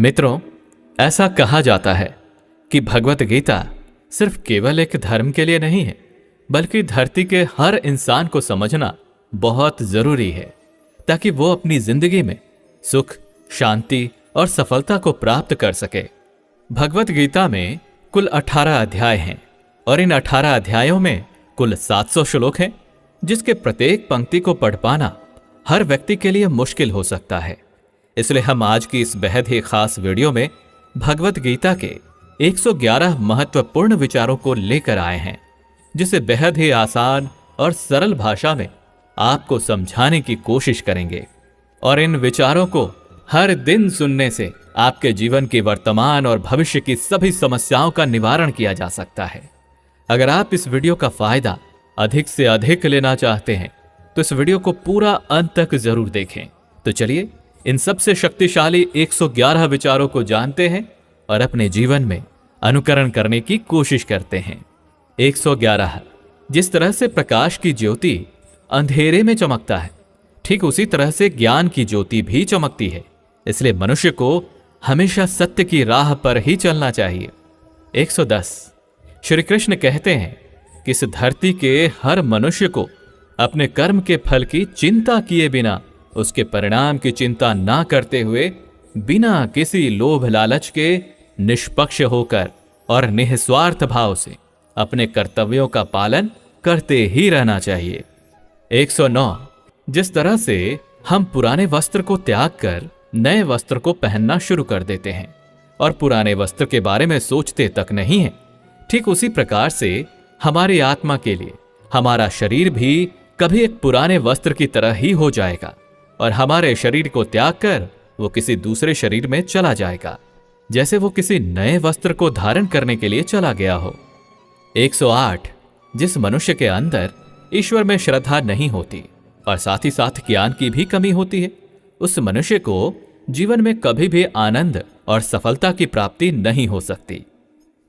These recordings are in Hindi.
मित्रों, ऐसा कहा जाता है कि भगवत गीता सिर्फ केवल एक धर्म के लिए नहीं है, बल्कि धरती के हर इंसान को समझना बहुत जरूरी है, ताकि वो अपनी जिंदगी में सुख, शांति और सफलता को प्राप्त कर सके। भगवत गीता में कुल 18 अध्याय हैं और इन 18 अध्यायों में कुल 700 श्लोक हैं, जिसके प्रत्येक पंक्ति को पढ़ पाना हर व्यक्ति के लिए मुश्किल हो सकता है। इसलिए हम आज की इस बेहद ही खास वीडियो में भगवत गीता के 111 महत्वपूर्ण विचारों को लेकर आए हैं, जिसे बेहद ही आसान और सरल भाषा में आपको समझाने की कोशिश करेंगे। और इन विचारों को हर दिन सुनने से आपके जीवन की वर्तमान और भविष्य की सभी समस्याओं का निवारण किया जा सकता है। अगर आप इस वीडियो का फायदा अधिक से अधिक लेना चाहते हैं तो इस वीडियो को पूरा अंत तक जरूर देखें। तो चलिए इन सबसे शक्तिशाली 111 विचारों को जानते हैं और अपने जीवन में अनुकरण करने की कोशिश करते हैं। 111। जिस तरह से प्रकाश की ज्योति अंधेरे में चमकता है, ठीक उसी तरह से ज्ञान की ज्योति भी चमकती है। इसलिए मनुष्य को हमेशा सत्य की राह पर ही चलना चाहिए। 110। श्री कृष्ण कहते हैं कि इस धरती के हर मनुष्य को अपने कर्म के फल की चिंता किए बिना, उसके परिणाम की चिंता ना करते हुए, बिना किसी लोभ लालच के निष्पक्ष होकर और निस्वार्थ भाव से अपने कर्तव्यों का पालन करते ही रहना चाहिए। 109। जिस तरह से हम पुराने वस्त्र को त्याग कर नए वस्त्र को पहनना शुरू कर देते हैं और पुराने वस्त्र के बारे में सोचते तक नहीं है, ठीक उसी प्रकार से हमारी आत्मा के लिए हमारा शरीर भी कभी एक पुराने वस्त्र की तरह ही हो जाएगा और हमारे शरीर को त्याग कर वो किसी दूसरे शरीर में चला जाएगा, जैसे वो किसी नए वस्त्र को धारण करने के लिए चला गया हो। 108। जिस मनुष्य के अंदर ईश्वर में श्रद्धा नहीं होती और साथ ही साथ ज्ञान की भी कमी होती है, उस मनुष्य को जीवन में कभी भी आनंद और सफलता की प्राप्ति नहीं हो सकती।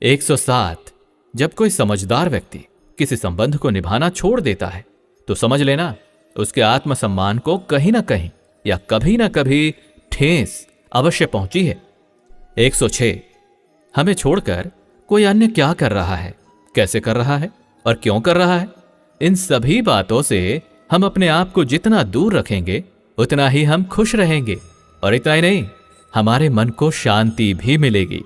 107। जब कोई समझदार व्यक्ति किसी संबंध को निभाना छोड़ देता है तो समझ लेना उसके आत्मसम्मान को कहीं ना कहीं या कभी ना कभी ठेस अवश्य पहुंची है। 106। हमें छोड़कर कोई अन्य क्या कर रहा है, कैसे कर रहा है और क्यों कर रहा है, इन सभी बातों से हम अपने आप को जितना दूर रखेंगे उतना ही हम खुश रहेंगे और इतना ही नहीं, हमारे मन को शांति भी मिलेगी।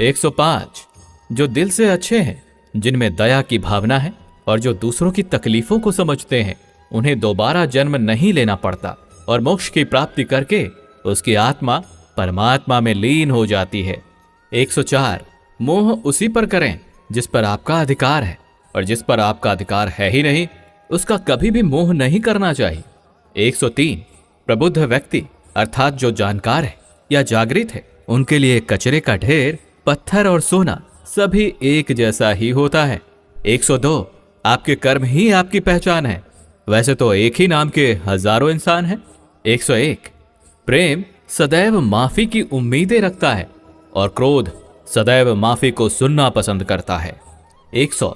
105। जो दिल से अच्छे हैं, जिनमें दया की भावना है और जो दूसरों की तकलीफों को समझते हैं, उन्हें दोबारा जन्म नहीं लेना पड़ता और मोक्ष की प्राप्ति करके उसकी आत्मा परमात्मा में लीन हो जाती है। 104। मोह उसी पर करें जिस पर आपका अधिकार है, और जिस पर आपका अधिकार है ही नहीं उसका कभी भी मोह नहीं करना चाहिए। 103। प्रबुद्ध व्यक्ति अर्थात जो जानकार है या जागृत है, उनके लिए कचरे का ढेर, पत्थर और सोना सभी एक जैसा ही होता है। 102। आपके कर्म ही आपकी पहचान है, वैसे तो एक ही नाम के हजारों इंसान हैं। 101। प्रेम सदैव माफी की उम्मीदें रखता है और क्रोध सदैव माफी को सुनना पसंद करता है। 100।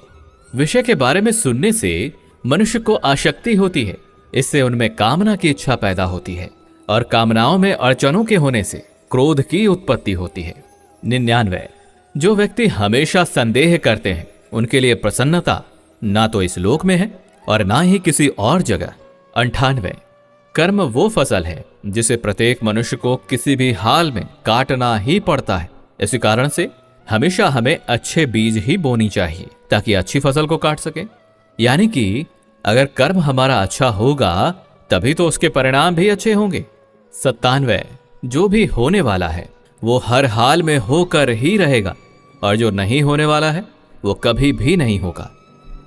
विषय के बारे में सुनने से मनुष्य को आसक्ति होती है, इससे उनमें कामना की इच्छा पैदा होती है और कामनाओं में अड़चनों के होने से क्रोध की उत्पत्ति होती है। 99। जो व्यक्ति हमेशा संदेह करते हैं, उनके लिए प्रसन्नता ना तो इस लोक में है और ना ही किसी और जगह। 98। कर्म वो फसल है जिसे प्रत्येक मनुष्य को किसी भी हाल में काटना ही पड़ता है। इसी कारण से हमेशा हमें अच्छे बीज ही बोनी चाहिए ताकि अच्छी फसल को काट सके। यानी कि अगर कर्म हमारा अच्छा होगा तभी तो उसके परिणाम भी अच्छे होंगे। 97। जो भी होने वाला है वो हर हाल में होकर ही रहेगा और जो नहीं होने वाला है वो कभी भी नहीं होगा।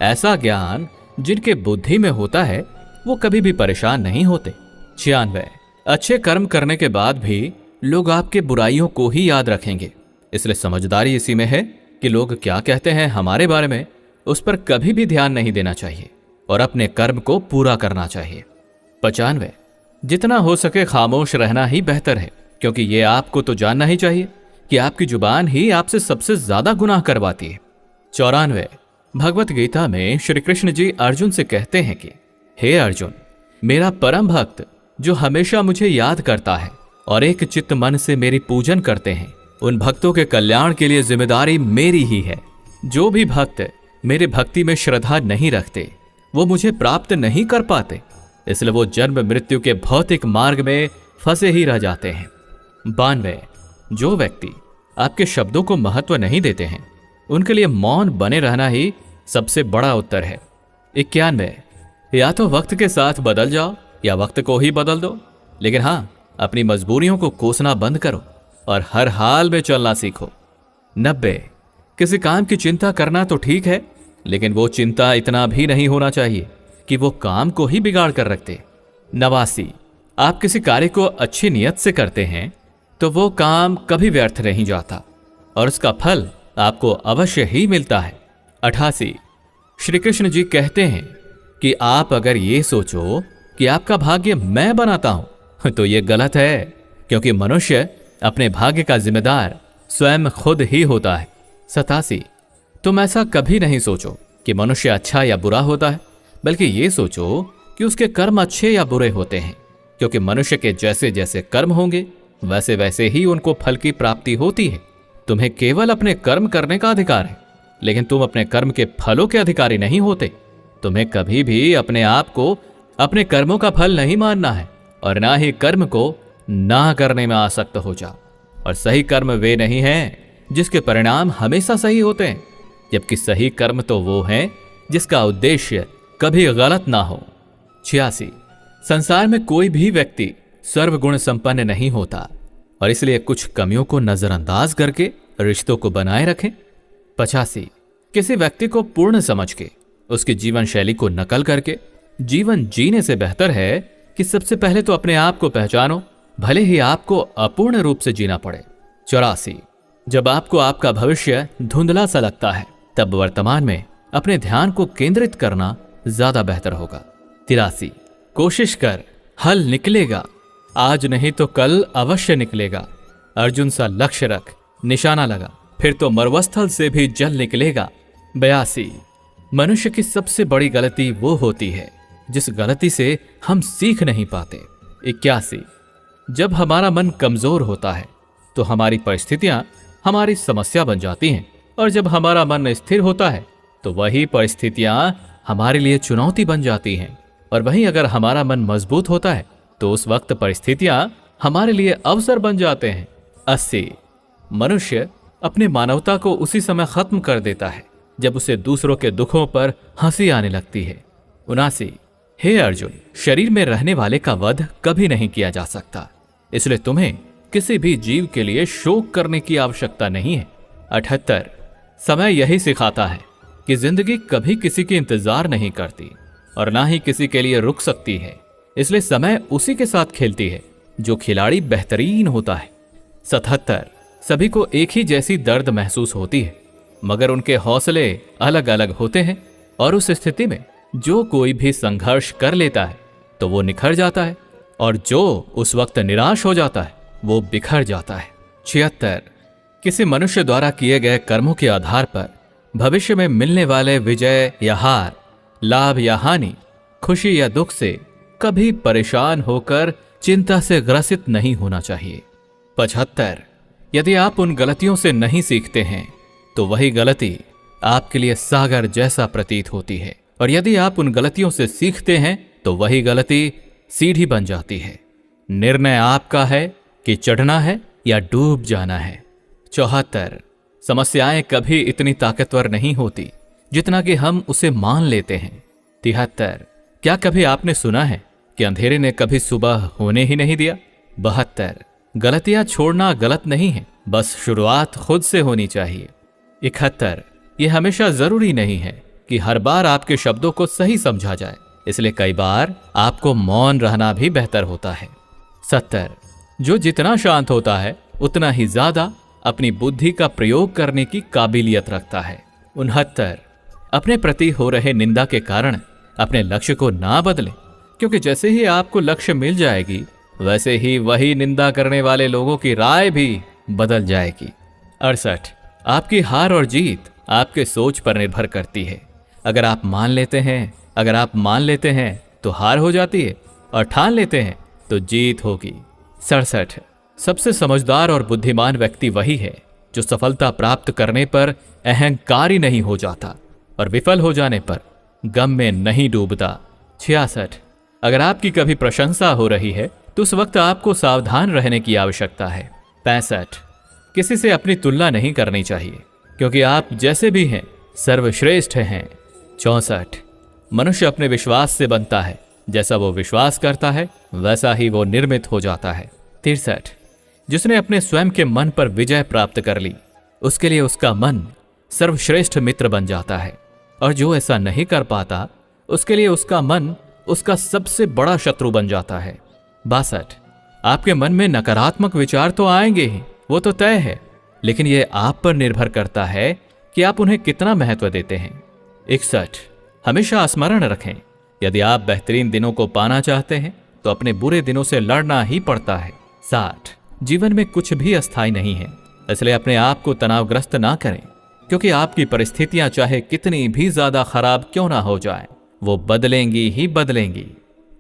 ऐसा ज्ञान जिनके बुद्धि में होता है वो कभी भी परेशान नहीं होते। 96। अच्छे कर्म करने के बाद भी लोग आपके बुराइयों को ही याद रखेंगे, इसलिए समझदारी इसी में है कि लोग क्या कहते हैं हमारे बारे में, उस पर कभी भी ध्यान नहीं देना चाहिए और अपने कर्म को पूरा करना चाहिए। 95। जितना हो सके खामोश रहना ही बेहतर है, क्योंकि ये आपको तो जानना ही चाहिए कि आपकी जुबान ही आपसे सबसे ज्यादा गुनाह करवाती है। 94। भगवत गीता में श्री कृष्ण जी अर्जुन से कहते हैं कि हे अर्जुन, मेरा परम भक्त जो हमेशा मुझे याद करता है और एक चित्त मन से मेरी पूजन करते हैं, उन भक्तों के कल्याण के लिए जिम्मेदारी मेरी ही है। जो भी भक्त मेरे भक्ति में श्रद्धा नहीं रखते वो मुझे प्राप्त नहीं कर पाते, इसलिए वो जन्म मृत्यु के भौतिक मार्ग में फंसे ही रह जाते हैं। 92, जो व्यक्ति आपके शब्दों को महत्व नहीं देते हैं उनके लिए मौन बने रहना ही सबसे बड़ा उत्तर है। 91, या तो वक्त के साथ बदल जाओ या वक्त को ही बदल दो, लेकिन हाँ, अपनी मजबूरियों को कोसना बंद करो और हर हाल में चलना सीखो। 90, किसी काम की चिंता करना तो ठीक है, लेकिन वो चिंता इतना भी नहीं होना चाहिए कि वो काम को ही बिगाड़ कर रख दे। 89, आप किसी कार्य को अच्छी नियत से करते हैं तो वो काम कभी व्यर्थ नहीं जाता और उसका फल आपको अवश्य ही मिलता है। 88, श्री कृष्ण जी कहते हैं कि आप अगर ये सोचो कि आपका भाग्य मैं बनाता हूं तो ये गलत है, क्योंकि मनुष्य अपने भाग्य का जिम्मेदार स्वयं खुद ही होता है। 87, तुम ऐसा कभी नहीं सोचो कि मनुष्य अच्छा या बुरा होता है, बल्कि ये सोचो कि उसके कर्म अच्छे या बुरे होते हैं, क्योंकि मनुष्य के जैसे जैसे कर्म होंगे वैसे वैसे ही उनको फल की प्राप्ति होती है। तुम्हें केवल अपने कर्म करने का अधिकार है, लेकिन तुम अपने कर्म के फलों के अधिकारी नहीं होते। तुम्हें कभी भी अपने आप को अपने कर्मों का फल नहीं मानना है और ना ही कर्म को ना करने में आसक्त हो जाओ। और सही कर्म वे नहीं हैं जिसके परिणाम हमेशा सही होते हैं, जबकि सही कर्म तो वो हैं जिसका उद्देश्य कभी गलत ना हो। 86, संसार में कोई भी व्यक्ति सर्वगुण संपन्न नहीं होता और इसलिए कुछ कमियों को नजरअंदाज करके रिश्तों को बनाए रखें। 85, किसी व्यक्ति को पूर्ण समझ के उसकी जीवन शैली को नकल करके जीवन जीने से बेहतर है कि सबसे पहले तो अपने आप को पहचानो, भले ही आपको अपूर्ण रूप से जीना पड़े। 84, जब आपको आपका भविष्य धुंधला सा लगता है तब वर्तमान में अपने ध्यान को केंद्रित करना ज्यादा बेहतर होगा। 83, कोशिश कर, हल निकलेगा, आज नहीं तो कल अवश्य निकलेगा। अर्जुन सा लक्ष्य रख, निशाना लगा, फिर तो मरुस्थल से भी जल निकलेगा। 82, मनुष्य की सबसे बड़ी गलती वो होती है जिस गलती से हम सीख नहीं पाते। 81, जब हमारा मन कमजोर होता है तो हमारी परिस्थितियां हमारी समस्या बन जाती हैं, और जब हमारा मन स्थिर होता है तो वही परिस्थितियां हमारे लिए चुनौती बन जाती हैं, और वहीं अगर हमारा मन मजबूत होता है तो उस वक्त परिस्थितियां हमारे लिए अवसर बन जाते हैं। 80, मनुष्य अपनी मानवता को उसी समय खत्म कर देता है जब उसे दूसरों के दुखों पर हंसी आने लगती है। 79, हे अर्जुन, शरीर में रहने वाले का वध कभी नहीं किया जा सकता, इसलिए तुम्हें किसी भी जीव के लिए शोक करने की आवश्यकता नहीं है। 78, समय यही सिखाता है कि जिंदगी कभी किसी की इंतजार नहीं करती और ना ही किसी के लिए रुक सकती है, इसलिए समय उसी के साथ खेलती है जो खिलाड़ी बेहतरीन होता है। 77, सभी को एक ही जैसी दर्द महसूस होती है, मगर उनके हौसले अलग अलग होते हैं, और उस स्थिति में जो कोई भी संघर्ष कर लेता है तो वो निखर जाता है, और जो उस वक्त निराश हो जाता है वो बिखर जाता है। 76, किसी मनुष्य द्वारा किए गए कर्मों के आधार पर भविष्य में मिलने वाले विजय या हार, लाभ या हानि, खुशी या दुख से कभी परेशान होकर चिंता से ग्रसित नहीं होना चाहिए। 75, यदि आप उन गलतियों से नहीं सीखते हैं तो वही गलती आपके लिए सागर जैसा प्रतीत होती है, और यदि आप उन गलतियों से सीखते हैं तो वही गलती सीढ़ी बन जाती है। निर्णय आपका है कि चढ़ना है या डूब जाना है। 74, समस्याएं कभी इतनी ताकतवर नहीं होती जितना कि हम उसे मान लेते हैं। 73, क्या कभी आपने सुना है कि अंधेरे ने कभी सुबह होने ही नहीं दिया। 72, गलतियां छोड़ना गलत नहीं है, बस शुरुआत खुद से होनी चाहिए। 71, यह हमेशा जरूरी नहीं है कि हर बार आपके शब्दों को सही समझा जाए, इसलिए कई बार आपको मौन रहना भी बेहतर होता है। 70, जो जितना शांत होता है उतना ही ज्यादा अपनी बुद्धि का प्रयोग करने की काबिलियत रखता है। 69, अपने प्रति हो रहे निंदा के कारण अपने लक्ष्य को ना बदलें, क्योंकि जैसे ही आपको लक्ष्य मिल जाएगी वैसे ही वही निंदा करने वाले लोगों की राय भी बदल जाएगी। 68, आपकी हार और जीत आपके सोच पर निर्भर करती है। अगर आप मान लेते हैं तो हार हो जाती है, और ठान लेते हैं तो जीत होगी। 67, सबसे समझदार और बुद्धिमान व्यक्ति वही है जो सफलता प्राप्त करने पर अहंकारी नहीं हो जाता और विफल हो जाने पर गम में नहीं डूबता। 66। अगर आपकी कभी प्रशंसा हो रही है तो उस वक्त आपको सावधान रहने की आवश्यकता है। 65। किसी से अपनी तुलना नहीं करनी चाहिए क्योंकि आप जैसे भी हैं सर्वश्रेष्ठ हैं। 64। मनुष्य अपने विश्वास से बनता है, जैसा वो विश्वास करता है वैसा ही वो निर्मित हो जाता है। 63। जिसने अपने स्वयं के मन पर विजय प्राप्त कर ली उसके लिए उसका मन सर्वश्रेष्ठ मित्र बन जाता है, और जो ऐसा नहीं कर पाता उसके लिए उसका मन उसका सबसे बड़ा शत्रु बन जाता है। 62। आपके मन में नकारात्मक विचार तो आएंगे ही, वो तो तय है, लेकिन यह आप पर निर्भर करता है कि आप उन्हें कितना महत्व देते हैं। 61। हमेशा स्मरण रखें, यदि आप बेहतरीन दिनों को पाना चाहते हैं तो अपने बुरे दिनों से लड़ना ही पड़ता है। 60। जीवन में कुछ भी अस्थायी नहीं है, इसलिए अपने आप को तनावग्रस्त ना करें क्योंकि आपकी परिस्थितियां चाहे कितनी भी ज्यादा खराब क्यों ना हो जाए वो बदलेंगी ही बदलेंगी।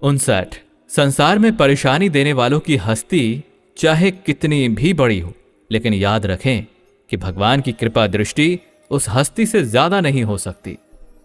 59। संसार में परेशानी देने वालों की हस्ती चाहे कितनी भी बड़ी हो, लेकिन याद रखें कि भगवान की कृपा दृष्टि उस हस्ती से ज्यादा नहीं हो सकती।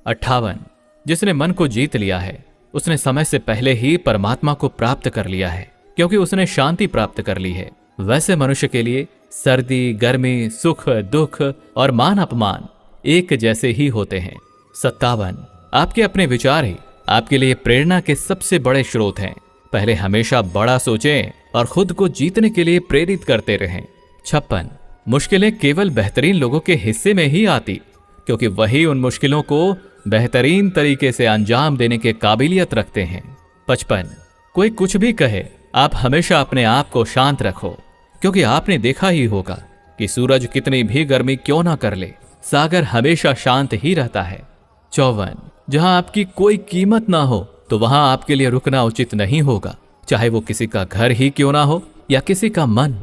58। जिसने मन को जीत लिया है उसने समय से पहले ही परमात्मा को प्राप्त कर लिया है क्योंकि उसने शांति प्राप्त कर ली है। वैसे मनुष्य के लिए सर्दी, गर्मी, सुख, दुख और मान अपमान एक जैसे ही होते हैं। 57। आपके अपने विचार ही आपके लिए प्रेरणा के सबसे बड़े स्रोत हैं। पहले हमेशा बड़ा सोचें और खुद को जीतने के लिए प्रेरित करते रहें। 56। मुश्किलें केवल बेहतरीन लोगों के हिस्से में ही आती क्योंकि वही उन मुश्किलों को बेहतरीन तरीके से अंजाम देने के काबिलियत रखते हैं। 55। कोई कुछ भी कहे, आप हमेशा अपने आप को शांत रखो क्योंकि आपने देखा ही होगा कि सूरज कितनी भी गर्मी क्यों ना कर ले, सागर हमेशा शांत ही रहता है। 54। जहां आपकी कोई कीमत ना हो तो वहां आपके लिए रुकना उचित नहीं होगा, चाहे वो किसी का घर ही क्यों ना हो या किसी का मन।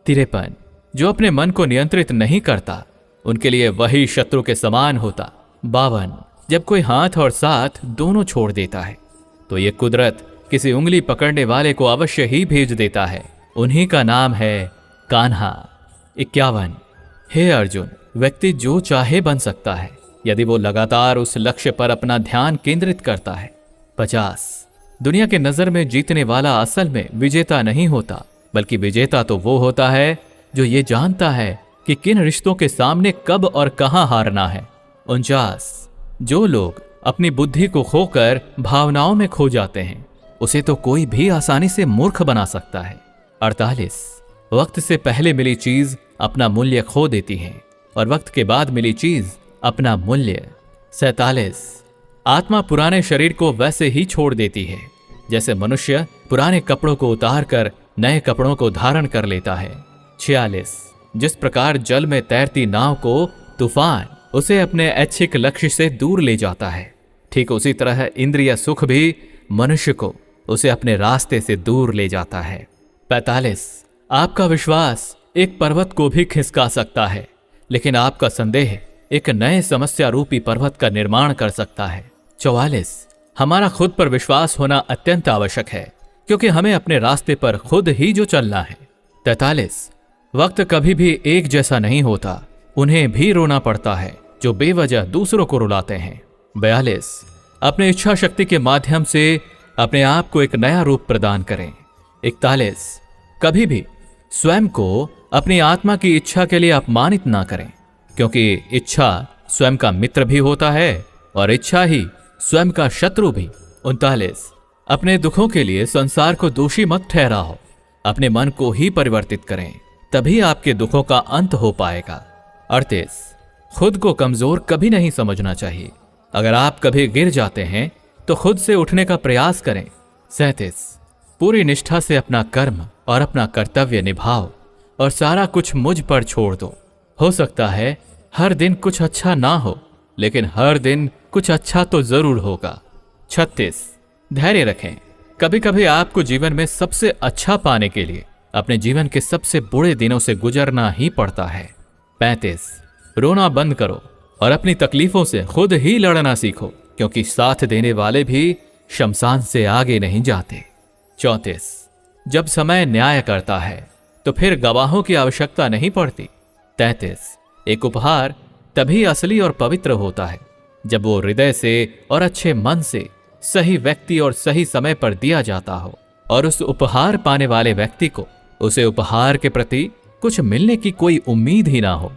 53। जो अपने मन को नियंत्रित नहीं करता उनके लिए वही शत्रु के समान होता। 52। जब कोई हाथ और साथ दोनों छोड़ देता है तो ये कुदरत किसी उंगली पकड़ने वाले को अवश्य ही भेज देता है, उन्हीं का नाम है कान्हा। 51। हे अर्जुन, व्यक्ति जो चाहे बन सकता है यदि वो लगातार उस लक्ष्य पर अपना ध्यान केंद्रित करता है। 50। दुनिया के नजर में जीतने वाला असल में विजेता नहीं होता, बल्कि विजेता तो वो होता है जो ये जानता है कि किन रिश्तों के सामने कब और कहां हारना है। 49। जो लोग अपनी बुद्धि को खोकर भावनाओं में खो जाते हैं उसे तो कोई भी आसानी से मूर्ख बना सकता है। 48। वक्त से पहले मिली चीज अपना मूल्य खो देती है और वक्त के बाद मिली चीज अपना मूल्य। 47। आत्मा पुराने शरीर को वैसे ही छोड़ देती है जैसे मनुष्य पुराने कपड़ों को उतार कर नए कपड़ों को धारण कर लेता है। 46। जिस प्रकार जल में तैरती नाव को तूफान उसे अपने ऐच्छिक लक्ष्य से दूर ले जाता है, ठीक उसी तरह इंद्रिय सुख भी मनुष्य को उसे अपने रास्ते से दूर ले जाता है। 45। आपका विश्वास एक पर्वत को भी खिसका सकता है, लेकिन आपका संदेह एक नए समस्या रूपी पर्वत का निर्माण कर सकता है। 44। हमारा खुद पर विश्वास होना अत्यंत आवश्यक है क्योंकि हमें अपने रास्ते पर खुद ही जो चलना है। 43। वक्त कभी भी एक जैसा नहीं होता, उन्हें भी रोना पड़ता है जो बेवजह दूसरों को रुलाते हैं। 42। अपने इच्छा शक्ति के माध्यम से अपने आप को एक नया रूप प्रदान करें। 41। कभी भी स्वयं को अपनी आत्मा की इच्छा के लिए अपमानित ना करें क्योंकि इच्छा स्वयं का मित्र भी होता है और इच्छा ही स्वयं का शत्रु भी। 39। अपने दुखों के लिए संसार को दोषी मत ठहराओ, अपने मन को ही परिवर्तित करें, तभी आपके दुखों का अंत हो पाएगा। 38। खुद को कमजोर कभी नहीं समझना चाहिए, अगर आप कभी गिर जाते हैं तो खुद से उठने का प्रयास करें। 37। पूरी निष्ठा से अपना कर्म और अपना कर्तव्य निभाओ और सारा कुछ मुझ पर छोड़ दो। हो सकता है हर दिन कुछ अच्छा ना हो, लेकिन हर दिन कुछ अच्छा तो जरूर होगा। 36। धैर्य रखें, कभी कभी आपको जीवन में सबसे अच्छा पाने के लिए अपने जीवन के सबसे बुरे दिनों से गुजरना ही पड़ता है। 35। रोना बंद करो और अपनी तकलीफों से खुद ही लड़ना सीखो क्योंकि साथ देने वाले भी शमशान से आगे नहीं जाते। 34। जब समय न्याय करता है तो फिर गवाहों की आवश्यकता नहीं पड़ती। 33 एक उपहार तभी असली और पवित्र होता है जब वो हृदय से और अच्छे मन से सही व्यक्ति और सही समय पर दिया जाता हो और उस उपहार पाने वाले व्यक्ति को उसे उपहार के प्रति कुछ मिलने की कोई उम्मीद ही ना हो।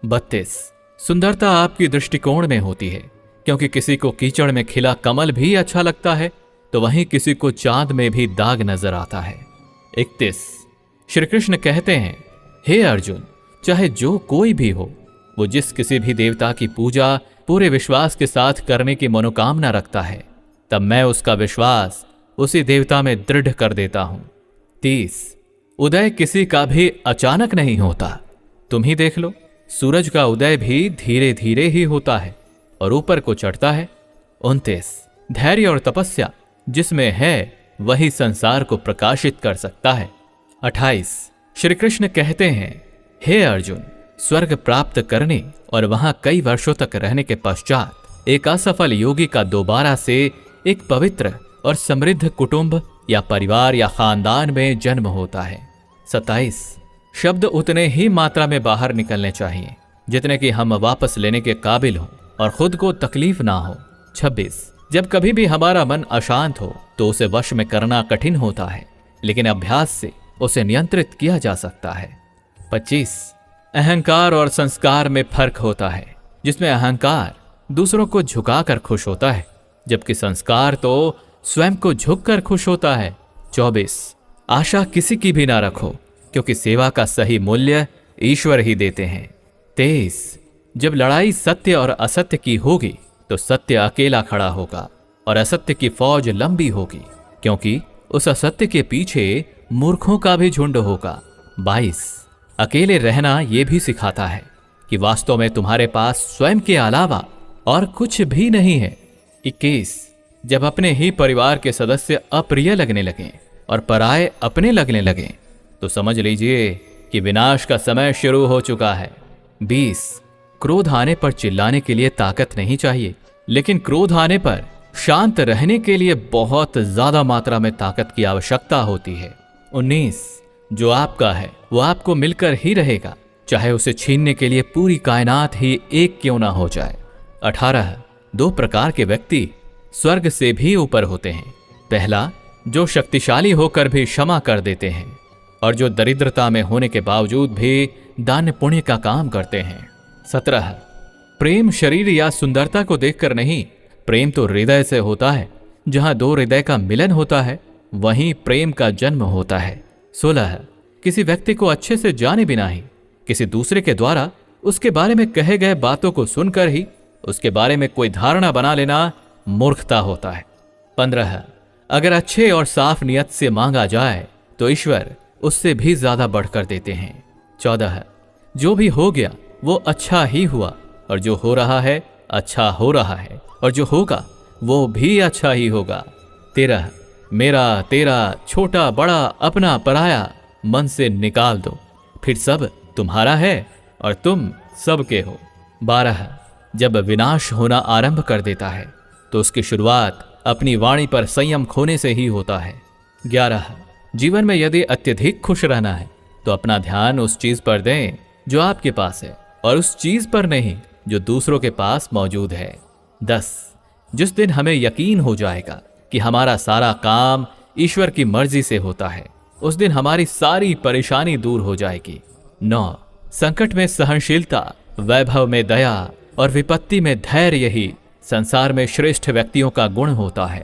32 सुंदरता आपकी दृष्टिकोण में होती है, क्योंकि किसी को कीचड़ में खिला कमल भी अच्छा लगता है तो वहीं किसी को चांद में भी दाग नजर आता है। 31 श्री कृष्ण कहते हैं, हे अर्जुन, चाहे जो कोई भी हो, वो जिस किसी भी देवता की पूजा पूरे विश्वास के साथ करने की मनोकामना रखता है, तब मैं उसका विश्वास उसी देवता में दृढ़ कर देता हूं। 30 उदय किसी का भी अचानक नहीं होता। तुम ही देख लो, सूरज का उदय भी धीरे धीरे ही होता है और ऊपर को चढ़ता है। 29 धैर्य और तपस्या जिसमें है वही संसार को प्रकाशित कर सकता है। 28 श्री कृष्ण कहते हैं, हे अर्जुन, स्वर्ग प्राप्त करने और वहां कई वर्षों तक रहने के पश्चात एक असफल योगी का दोबारा से एक पवित्र और समृद्ध कुटुंब या परिवार या खानदान में जन्म होता है। 27 शब्द उतने ही मात्रा में बाहर निकलने चाहिए जितने कि हम वापस लेने के काबिल हों और खुद को तकलीफ ना हो। 26 जब कभी भी हमारा मन अशांत हो तो उसे वश में करना कठिन होता है, लेकिन अभ्यास से उसे नियंत्रित किया जा सकता है। 25 अहंकार और संस्कार में फर्क होता है, जिसमें अहंकार दूसरों को झुकाकर खुश होता है जबकि संस्कार तो स्वयं को झुककर खुश होता है। 24 आशा किसी की भी ना रखो, क्योंकि सेवा का सही मूल्य ईश्वर ही देते हैं। 23 जब लड़ाई सत्य और असत्य की होगी तो सत्य अकेला खड़ा होगा और असत्य की फौज लंबी होगी, क्योंकि उस असत्य के पीछे मूर्खों का भी झुंड होगा। 22 अकेले रहना यह भी सिखाता है कि वास्तव में तुम्हारे पास स्वयं के अलावा और कुछ भी नहीं है। 21 जब अपने ही परिवार के सदस्य अप्रिय लगने लगें और पराये अपने लगने लगें तो समझ लीजिए कि विनाश का समय शुरू हो चुका है। 20 क्रोध आने पर चिल्लाने के लिए ताकत नहीं चाहिए, लेकिन क्रोध आने पर शांत रहने के लिए बहुत ज्यादा मात्रा में ताकत की आवश्यकता होती है। 19 जो आपका है वो आपको मिलकर ही रहेगा, चाहे उसे छीनने के लिए पूरी कायनात ही एक क्यों ना हो जाए। 18 दो प्रकार के व्यक्ति स्वर्ग से भी ऊपर होते हैं। पहला, जो शक्तिशाली होकर भी क्षमा कर देते हैं और जो दरिद्रता में होने के बावजूद भी दान पुण्य का काम करते हैं। 17 प्रेम शरीर या सुंदरता को देखकर नहीं, प्रेम तो हृदय से होता है। जहां दो हृदय का मिलन होता है वहीं प्रेम का जन्म होता है। 16 किसी व्यक्ति को अच्छे से जाने बिना ही किसी दूसरे के द्वारा उसके बारे में कहे गए बातों को सुनकर ही उसके बारे में कोई धारणा बना लेना मूर्खता होता है। 15 अगर अच्छे और साफ नियत से मांगा जाए तो ईश्वर उससे भी ज्यादा बढ़कर देते हैं। 14 जो भी हो गया वो अच्छा ही हुआ और जो हो रहा है अच्छा हो रहा है और जो होगा वो भी अच्छा ही होगा। 13 मेरा तेरा छोटा बड़ा अपना पराया मन से निकाल दो, फिर सब तुम्हारा है और तुम सबके हो। 12 जब विनाश होना आरंभ कर देता है तो उसकी शुरुआत अपनी वाणी पर संयम खोने से ही होता है। 11 जीवन में यदि अत्यधिक खुश रहना है तो अपना ध्यान उस चीज पर दें जो आपके पास है और उस चीज पर नहीं जो दूसरों के पास मौजूद है। 10 जिस दिन हमें यकीन हो जाएगा कि हमारा सारा काम ईश्वर की मर्जी से होता है, उस दिन हमारी सारी परेशानी दूर हो जाएगी। 9 संकट में सहनशीलता, वैभव में दया और विपत्ति में धैर्य ही संसार में श्रेष्ठ व्यक्तियों का गुण होता है।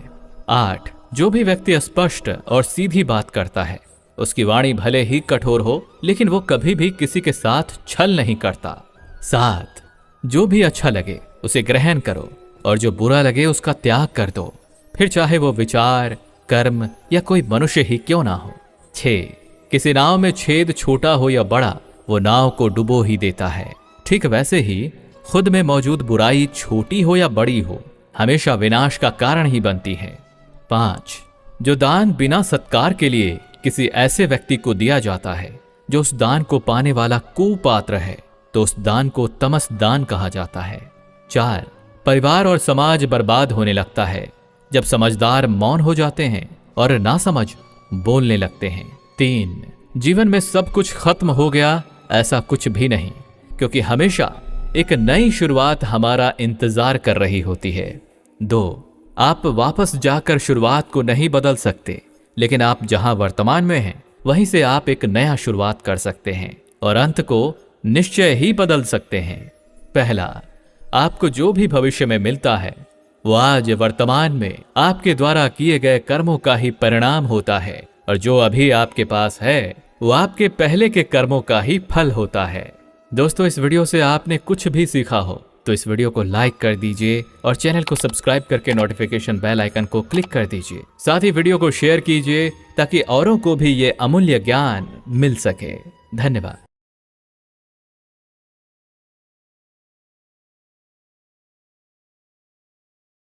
8 जो भी व्यक्ति स्पष्ट और सीधी बात करता है उसकी वाणी भले ही कठोर हो लेकिन वो कभी भी किसी के साथ छल नहीं करता। 7 जो भी अच्छा लगे उसे ग्रहण करो और जो बुरा लगे उसका त्याग कर दो, फिर चाहे वो विचार, कर्म या कोई मनुष्य ही क्यों ना हो। 6 किसी नाव में छेद छोटा हो या बड़ा वो नाव को डुबो ही देता है, ठीक वैसे ही खुद में मौजूद बुराई छोटी हो या बड़ी हो हमेशा विनाश का कारण ही बनती है। 5 जो दान बिना सत्कार के लिए किसी ऐसे व्यक्ति को दिया जाता है जो उस दान को पाने वाला कुपात्र है तो उस दान को तमस दान कहा जाता है। 4 परिवार और समाज बर्बाद होने लगता है जब समझदार मौन हो जाते हैं और नासमझ बोलने लगते हैं। 3 जीवन में सब कुछ खत्म हो गया, ऐसा कुछ भी नहीं, क्योंकि हमेशा एक नई शुरुआत हमारा इंतजार कर रही होती है। 2, आप वापस जाकर शुरुआत को नहीं बदल सकते, लेकिन आप जहां वर्तमान में हैं वहीं से आप एक नया शुरुआत कर सकते हैं और अंत को निश्चय ही बदल सकते हैं। पहला, आपको जो भी भविष्य में मिलता है वो आज वर्तमान में आपके द्वारा किए गए कर्मों का ही परिणाम होता है, और जो अभी आपके पास है वो आपके पहले के कर्मों का ही फल होता है। दोस्तों, इस वीडियो से आपने कुछ भी सीखा हो तो इस वीडियो को लाइक कर दीजिए और चैनल को सब्सक्राइब करके नोटिफिकेशन बेल आइकन को क्लिक कर दीजिए। साथ ही वीडियो को शेयर कीजिए ताकि औरों को भी ये अमूल्य ज्ञान मिल सके। धन्यवाद।